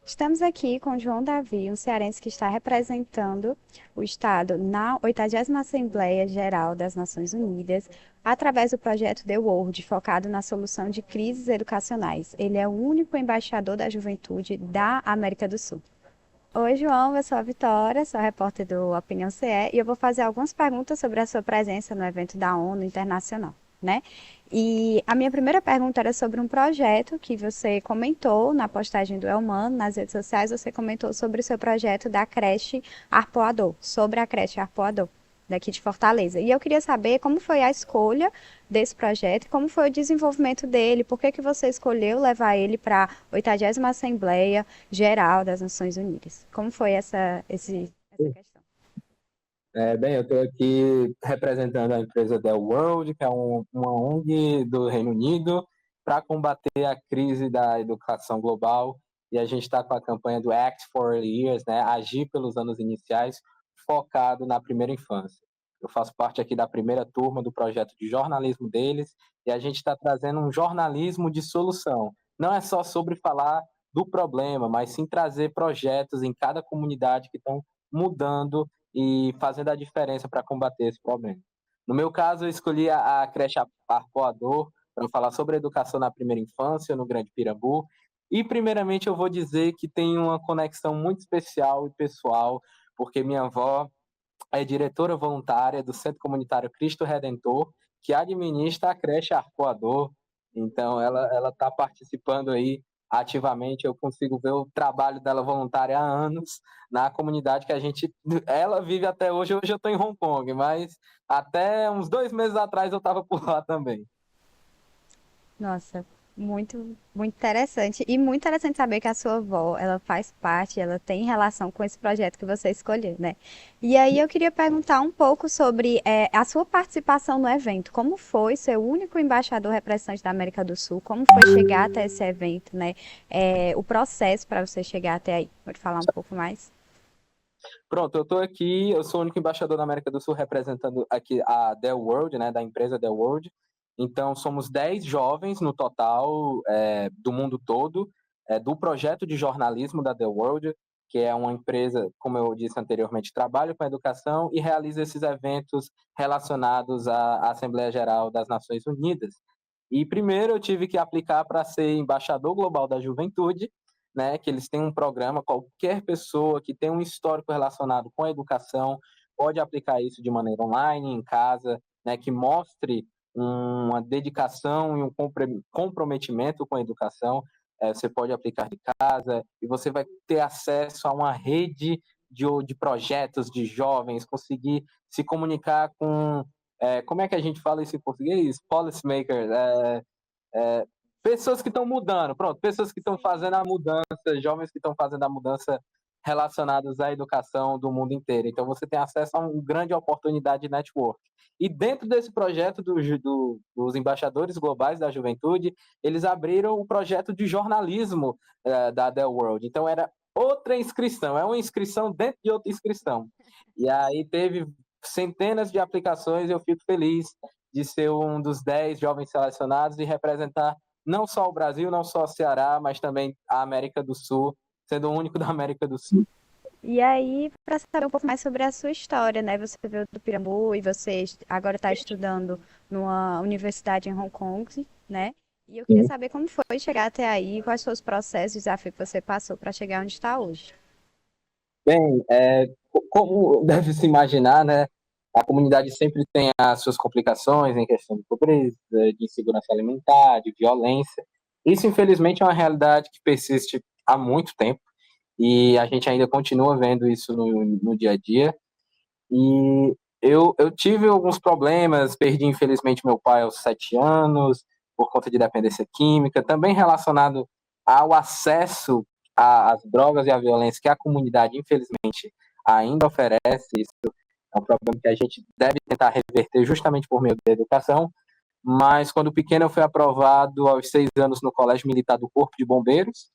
Estamos aqui com João Davi, um cearense que está representando o Estado na 80ª Assembleia Geral das Nações Unidas, através do projeto The World, focado na solução de crises educacionais. Ele é o único embaixador da juventude da América do Sul. Oi, João, eu sou a Vitória, sou a repórter do Opinião CE e eu vou fazer algumas perguntas sobre a sua presença no evento da ONU Internacional, né? E a minha primeira pergunta era sobre um projeto que você comentou na postagem do Elman, nas redes sociais, você comentou sobre o seu projeto da creche Arpoador, sobre a creche Arpoador, daqui de Fortaleza. E eu queria saber como foi a escolha desse projeto, como foi o desenvolvimento dele, por que que você escolheu levar ele para a 80ª Assembleia Geral das Nações Unidas. Como foi essa questão? Bem, eu estou aqui representando a empresa The World, que é uma ONG do Reino Unido, para combater a crise da educação global. E a gente está com a campanha do Act for Early Years, né? Agir pelos anos iniciais, focado na primeira infância. Eu faço parte aqui da primeira turma do projeto de jornalismo deles, e a gente está trazendo um jornalismo de solução. Não é só sobre falar do problema, mas sim trazer projetos em cada comunidade que estão mudando e fazendo a diferença para combater esse problema. No meu caso, eu escolhi a creche Arpoador para falar sobre a educação na primeira infância, no Grande Pirambu. E, primeiramente, eu vou dizer que tem uma conexão muito especial e pessoal, porque minha avó é diretora voluntária do Centro Comunitário Cristo Redentor, que administra a creche Arpoador. Então, ela está participando aí ativamente. Eu consigo ver o trabalho dela voluntária há anos na comunidade que ela vive até hoje. Hoje eu estou em Hong Kong, mas até uns 2 meses atrás eu estava por lá também. Nossa, muito interessante. E muito interessante saber que a sua avó, ela faz parte, ela tem relação com esse projeto que você escolheu, né? E aí eu queria perguntar um pouco sobre a sua participação no evento. Como foi ser o único embaixador representante da América do Sul? Como foi chegar até esse evento, né? O processo para você chegar até aí. Pode falar um pouco mais? Pronto, eu estou aqui, eu sou o único embaixador da América do Sul representando aqui a The World, né, da empresa The World. Então, somos 10 jovens no total, do mundo todo, do projeto de jornalismo da The World, que é uma empresa, como eu disse anteriormente, trabalha com a educação e realiza esses eventos relacionados à Assembleia Geral das Nações Unidas. E primeiro eu tive que aplicar para ser embaixador global da juventude, né, que eles têm um programa, qualquer pessoa que tem um histórico relacionado com a educação pode aplicar isso de maneira online, em casa, né, que mostre uma dedicação e um comprometimento com a educação. Você pode aplicar de casa e você vai ter acesso a uma rede de projetos de jovens, conseguir se comunicar com, como é que a gente fala isso em português? Policymakers, pessoas que estão mudando, pronto, pessoas que estão fazendo a mudança, jovens que estão fazendo a mudança relacionados à educação do mundo inteiro. Então, você tem acesso a uma grande oportunidade de network. E dentro desse projeto dos embaixadores globais da juventude, eles abriram o projeto de jornalismo da The World. Então, era outra inscrição, é uma inscrição dentro de outra inscrição. E aí teve centenas de aplicações, eu fico feliz de ser um dos 10 jovens selecionados e representar não só o Brasil, não só o Ceará, mas também a América do Sul, sendo o único da América do Sul. E aí, para saber um pouco mais sobre a sua história, né? Você veio do Pirambu e você agora está estudando numa universidade em Hong Kong, né? E eu queria saber como foi chegar até aí, quais foram os processos, desafios que você passou para chegar onde está hoje. Bem, como deve se imaginar, né, a comunidade sempre tem as suas complicações em questão de pobreza, de insegurança alimentar, de violência. Isso, infelizmente, é uma realidade que persiste há muito tempo e a gente ainda continua vendo isso no dia a dia. E eu tive alguns problemas, perdi infelizmente meu pai aos 7 anos, por conta de dependência química, também relacionado ao acesso às drogas e à violência que a comunidade infelizmente ainda oferece. Isso é um problema que a gente deve tentar reverter justamente por meio da educação. Mas quando pequeno eu fui aprovado aos 6 anos no Colégio Militar do Corpo de Bombeiros,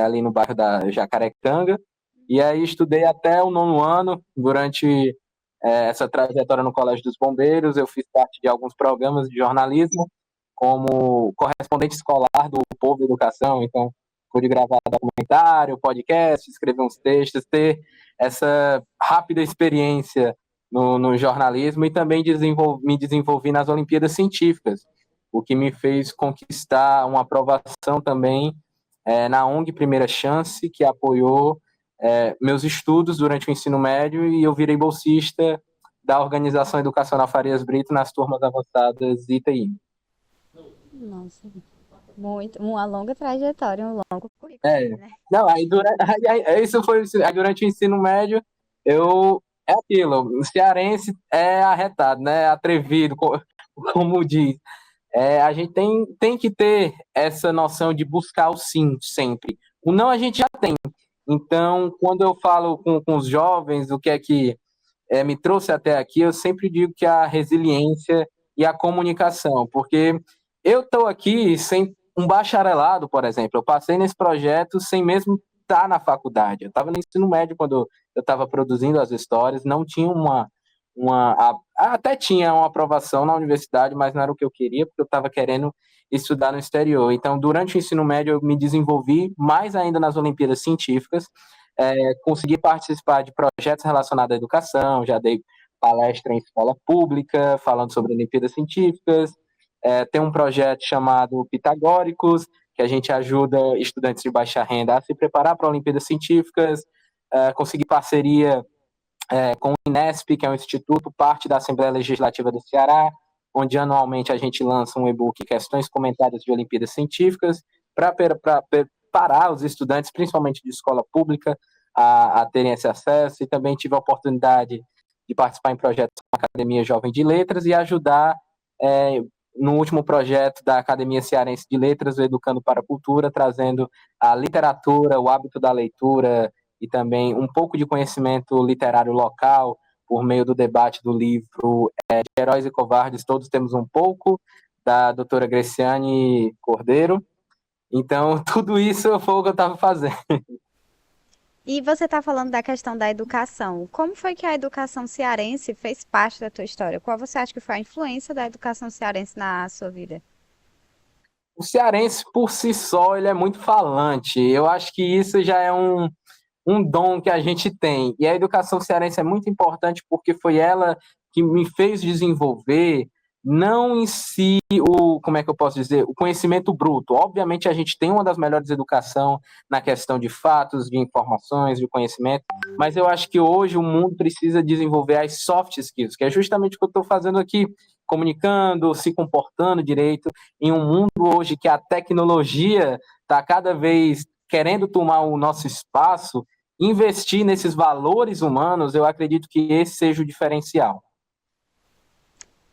ali no bairro da Jacarecanga, e aí estudei até o nono ano. Durante essa trajetória no Colégio dos Bombeiros, eu fiz parte de alguns programas de jornalismo, como correspondente escolar do Povo Educação. Então, pude gravar documentário, podcast, escrever uns textos, ter essa rápida experiência no jornalismo e também me desenvolvi nas Olimpíadas Científicas, o que me fez conquistar uma aprovação também na ONG Primeira Chance, que apoiou meus estudos durante o ensino médio, e eu virei bolsista da Organização Educacional Farias Brito nas turmas avançadas ITI. Nossa, muito, uma longa trajetória, um longo currículo, né? Não, isso foi aí durante o ensino médio, é aquilo, o cearense é arretado, né? Atrevido, como diz. A gente tem que ter essa noção de buscar o sim sempre. O não a gente já tem. Então, quando eu falo com os jovens o que é que me trouxe até aqui, eu sempre digo que a resiliência e a comunicação, porque eu estou aqui sem um bacharelado, por exemplo, eu passei nesse projeto sem mesmo estar na faculdade, eu estava no ensino médio quando eu estava produzindo as histórias, não tinha até tinha uma aprovação na universidade, mas não era o que eu queria, porque eu estava querendo estudar no exterior. Então, durante o ensino médio, eu me desenvolvi mais ainda nas Olimpíadas Científicas, consegui participar de projetos relacionados à educação, já dei palestra em escola pública, falando sobre Olimpíadas Científicas, tem um projeto chamado Pitagóricos, que a gente ajuda estudantes de baixa renda a se preparar para Olimpíadas Científicas, consegui parceria com o INESP, que é um instituto, parte da Assembleia Legislativa do Ceará, onde anualmente a gente lança um e-book, Questões Comentadas de Olimpíadas Científicas, para preparar os estudantes, principalmente de escola pública, a terem esse acesso. E também tive a oportunidade de participar em projetos da Academia Jovem de Letras e ajudar no último projeto da Academia Cearense de Letras, o Educando para a Cultura, trazendo a literatura, o hábito da leitura e também um pouco de conhecimento literário local por meio do debate do livro de Heróis e Covardes, Todos Temos um Pouco, da doutora Greciane Cordeiro. Então, tudo isso foi o que eu estava fazendo. E você está falando da questão da educação. Como foi que a educação cearense fez parte da tua história? Qual você acha que foi a influência da educação cearense na sua vida? O cearense, por si só, ele é muito falante. Eu acho que isso já é um dom que a gente tem. E a educação cearense é muito importante porque foi ela que me fez desenvolver, não em si como é que eu posso dizer, o conhecimento bruto. Obviamente a gente tem uma das melhores educação na questão de fatos, de informações, de conhecimento, mas eu acho que hoje o mundo precisa desenvolver as soft skills, que é justamente o que eu estou fazendo aqui, comunicando, se comportando direito, em um mundo hoje que a tecnologia está cada vez querendo tomar o nosso espaço. Investir nesses valores humanos, eu acredito que esse seja o diferencial.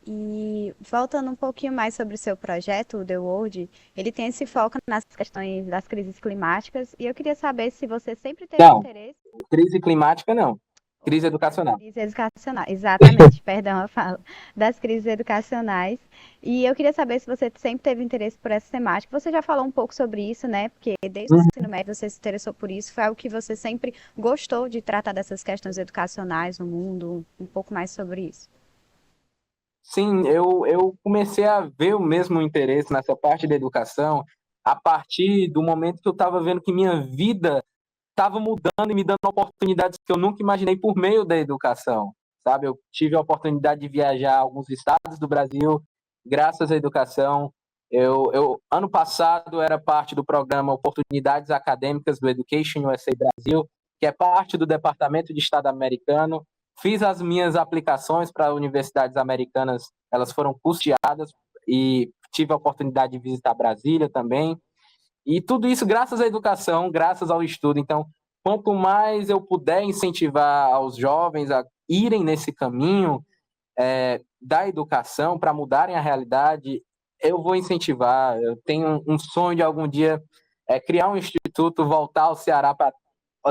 E voltando um pouquinho mais sobre o seu projeto, o The World, ele tem esse foco nas questões das crises climáticas, e eu queria saber se você sempre teve Não, interesse. crise climática não, crise educacional. Crise educacional, exatamente, perdão a fala, das crises educacionais. E eu queria saber se você sempre teve interesse por essa temática. Você já falou um pouco sobre isso, né? Porque desde o ensino médio você se interessou por isso, foi algo que você sempre gostou de tratar dessas questões educacionais no mundo, um pouco mais sobre isso. Sim, eu comecei a ver o mesmo interesse nessa parte da educação a partir do momento que eu estava vendo que minha vida estava mudando e me dando oportunidades que eu nunca imaginei por meio da educação, sabe? Eu tive a oportunidade de viajar a alguns estados do Brasil graças à educação. Ano passado, era parte do programa Oportunidades Acadêmicas do Education USA Brasil, que é parte do Departamento de Estado americano. Fiz as minhas aplicações para universidades americanas, elas foram custeadas e tive a oportunidade de visitar Brasília também. E tudo isso graças à educação, graças ao estudo. Então, quanto mais eu puder incentivar aos jovens a irem nesse caminho da educação para mudarem a realidade, eu vou incentivar. Eu tenho um sonho de algum dia criar um instituto, voltar ao Ceará para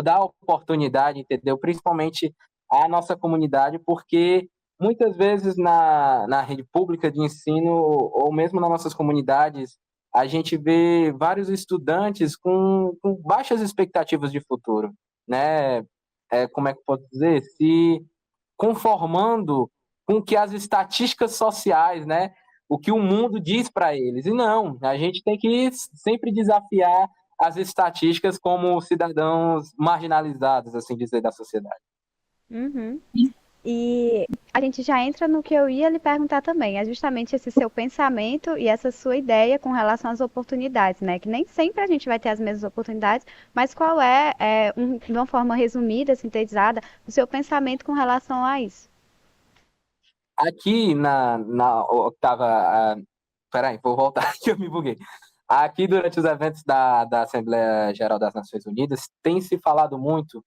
dar oportunidade, entendeu? Principalmente à nossa comunidade, porque muitas vezes na rede pública de ensino, ou mesmo nas nossas comunidades, a gente vê vários estudantes com baixas expectativas de futuro, né? Como é que eu posso dizer? Se conformando com o que as estatísticas sociais, né? O que o mundo diz para eles. E não, a gente tem que sempre desafiar as estatísticas como cidadãos marginalizados, assim dizer, da sociedade. Uhum. E a gente já entra no que eu ia lhe perguntar também, é justamente esse seu pensamento e essa sua ideia com relação às oportunidades, né? Que nem sempre a gente vai ter as mesmas oportunidades, mas qual de uma forma resumida, sintetizada, o seu pensamento com relação a isso? Aqui na octava. Peraí, vou voltar que eu me buguei. Aqui, durante os eventos da Assembleia Geral das Nações Unidas, tem se falado muito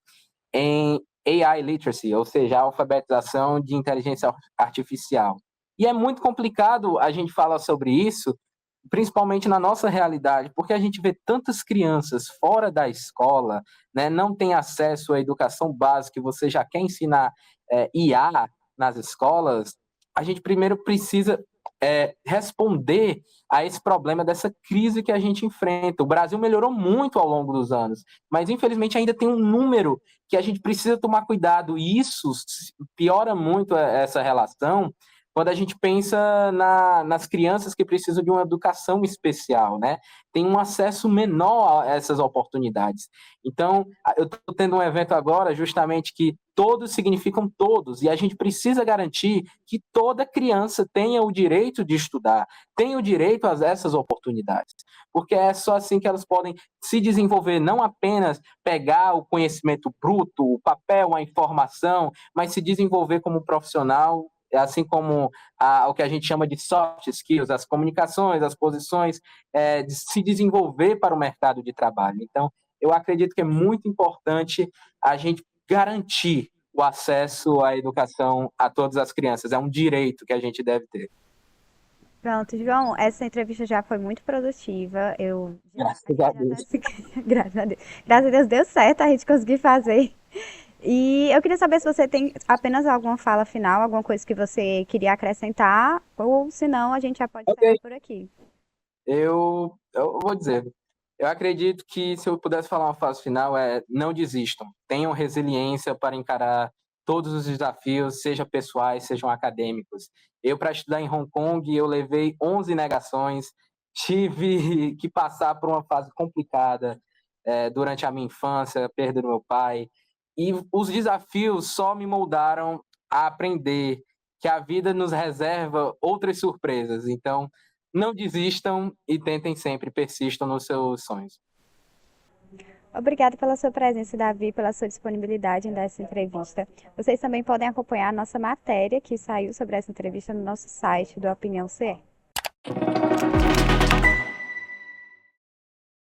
em AI literacy, ou seja, a alfabetização de inteligência artificial. E é muito complicado a gente falar sobre isso, principalmente na nossa realidade, porque a gente vê tantas crianças fora da escola, né, não tem acesso à educação básica, e você já quer ensinar IA nas escolas, a gente primeiro precisa responder a esse problema dessa crise que a gente enfrenta. O Brasil melhorou muito ao longo dos anos, mas infelizmente ainda tem um número que a gente precisa tomar cuidado, e isso piora muito essa relação quando a gente pensa nas crianças que precisam de uma educação especial, né? Tem um acesso menor a essas oportunidades. Então, eu estou tendo um evento agora justamente que todos significam todos, e a gente precisa garantir que toda criança tenha o direito de estudar, tenha o direito a essas oportunidades, porque é só assim que elas podem se desenvolver, não apenas pegar o conhecimento bruto, o papel, a informação, mas se desenvolver como profissional, assim como o que a gente chama de soft skills, as comunicações, as posições, de se desenvolver para o mercado de trabalho. Então, eu acredito que é muito importante a gente garantir o acesso à educação a todas as crianças. É um direito que a gente deve ter. Pronto, João, essa entrevista já foi muito produtiva. A Graças gente a já tá Deus. graças a Deus. Graças a Deus deu certo, a gente conseguiu fazer. E eu queria saber se você tem apenas alguma fala final, alguma coisa que você queria acrescentar, ou se não, a gente já pode Ok, encerrar por aqui. eu vou dizer. Eu acredito que se eu pudesse falar uma fase final não desistam. Tenham resiliência para encarar todos os desafios, sejam pessoais, sejam acadêmicos. Eu, para estudar em Hong Kong, eu levei 11 negações, tive que passar por uma fase complicada durante a minha infância, perda do meu pai. E os desafios só me moldaram a aprender que a vida nos reserva outras surpresas. Então, não desistam e tentem sempre, persistam nos seus sonhos. Obrigada pela sua presença, Davi, pela sua disponibilidade em dar essa entrevista. Vocês também podem acompanhar a nossa matéria que saiu sobre essa entrevista no nosso site do Opinião CE.